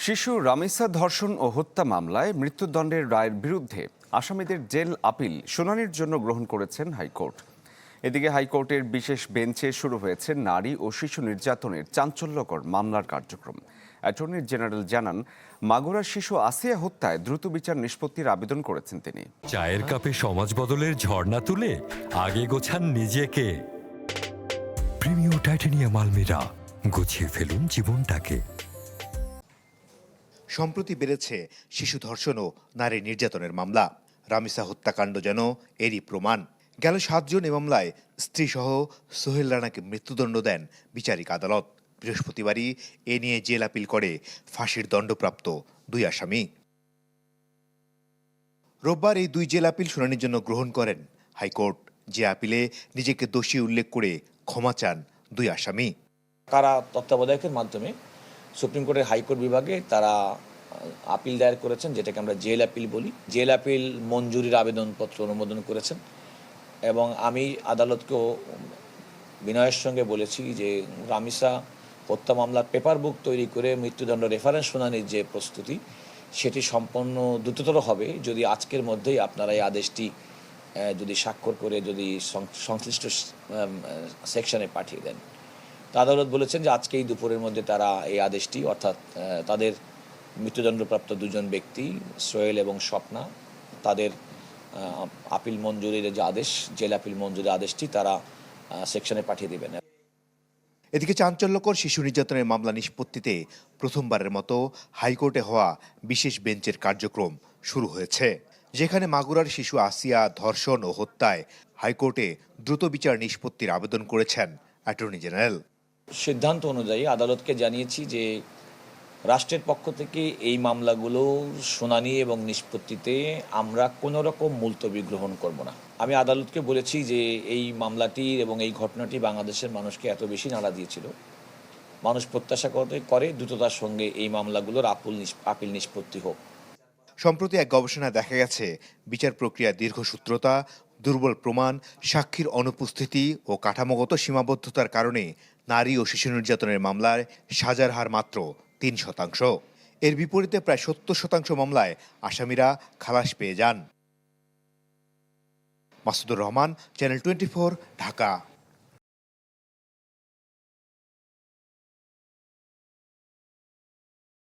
শিশু রামিসা ধর্ষণ ও হত্যা মামলায় মৃত্যুদণ্ডের রায়ের বিরুদ্ধে আসামিদের জেল আপিল শুনানির জন্য গ্রহণ করেছেন হাইকোর্ট। এদিকে হাইকোর্টের বিশেষ বেঞ্চে শুরু হয়েছে নারী ও শিশু নির্যাতনের চাঞ্চল্যকর মামলার কার্যক্রম। অ্যাটর্নি জেনারেল জানান, মাগুরার শিশু আসিয়া হত্যায় দ্রুত বিচার নিষ্পত্তির আবেদন করেছেন তিনি। চায়ের কাপে সমাজ বদলের ঝর্ণা তুলে আগে গোছান নিজেকে। প্রিমিয়ার টাইটানিয়াম আলমিরা, গুছিয়ে ফেলুন জীবনটাকে। সম্প্রতি বেড়েছে শিশু ধর্ষণ ও নারী নির্যাতনের মামলা। রামিসা হত্যাকাণ্ড যেন এরই প্রমাণ। গেল 7 জুন এ মামলায় স্ত্রীসহ সোহেল রানাকে মৃত্যুদণ্ড দেন বিচারিক আদালত। বৃহস্পতিবারই এ নিয়ে জেল আপিল করে ফাঁসির দণ্ডপ্রাপ্ত 2 আসামি। রোববার এই 2 জেল আপিল শুনানির জন্য গ্রহণ করেন হাইকোর্ট। যে আপিলে নিজেকে দোষী উল্লেখ করে ক্ষমা চান 2 আসামি। কারা তত্ত্বাবধায়কের মাধ্যমে সুপ্রিম কোর্টের হাইকোর্ট বিভাগে তারা আপিল দায়ের করেছেন, যেটাকে আমরা জেল আপিল বলি। জেল আপিল মঞ্জুরির আবেদনপত্র অনুমোদন করেছেন এবং আমি আদালতকেও বিনয়ের সঙ্গে বলেছি যে রামিসা হত্যা মামলার পেপার বুক তৈরি করে মৃত্যুদণ্ড রেফারেন্স শুনানির যে প্রস্তুতি, সেটি সম্পন্ন দ্রুততর হবে যদি আজকের মধ্যেই আপনারা এই আদেশটি যদি স্বাক্ষর করে যদি সংশ্লিষ্ট সেকশনে পাঠিয়ে দেন। আদালত বলেছেন যে আজকেই দুপুরের মধ্যে তারা এই আদেশটি, অর্থাৎ তাদের মৃত্যুদণ্ডপ্রাপ্ত 2 জন ব্যক্তি সোহেল এবং স্বপ্না, তাদের আপিল মঞ্জুরির যে আদেশ, জেল আপিল মঞ্জুরির আদেশটি তারা সেকশনে পাঠিয়ে দেবেন। এদিকে চাঞ্চল্যকর শিশু নির্যাতনের মামলা নিষ্পত্তিতে প্রথমবারের মতো হাইকোর্টে হওয়া বিশেষ বেঞ্চের কার্যক্রম শুরু হয়েছে, যেখানে মাগুরার শিশু আসিয়া ধর্ষণ ও হত্যায় হাইকোর্টে দ্রুত বিচার নিষ্পত্তির আবেদন করেছেন অ্যাটর্নি জেনারেল। সিদ্ধান্ত অনুযায়ী আদালতকে জানিয়েছি যে রাষ্ট্রের পক্ষ থেকে এই মামলাগুলো শুনানি এবং নিষ্পত্তিতে আমরা কোনো রকম মুলতবি গ্রহণ করব না। আমি আদালতকে বলেছি যে এই মামলাটি এবং এই ঘটনাটি বাংলাদেশের মানুষকে এত বেশি নাড়া দিয়েছিল, মানুষ প্রত্যাশা করে দ্রুততার সঙ্গে এই মামলাগুলোর আপিল নিষ্পত্তি হোক। সম্প্রতি এক গবেষণায় দেখা গেছে, বিচার প্রক্রিয়া দীর্ঘসূত্রতা, দুর্বল প্রমাণ, সাক্ষীর অনুপস্থিতি ও কাঠামোগত সীমাবদ্ধতার কারণে নারী ও শিশু নির্যাতনের মামলায় সাজার হার মাত্র 3%। এর বিপরীতে প্রায় 70% মামলায় আসামিরা খালাস পেয়ে যান। মাসুদুর রহমান, চ্যানেল 24, ঢাকা।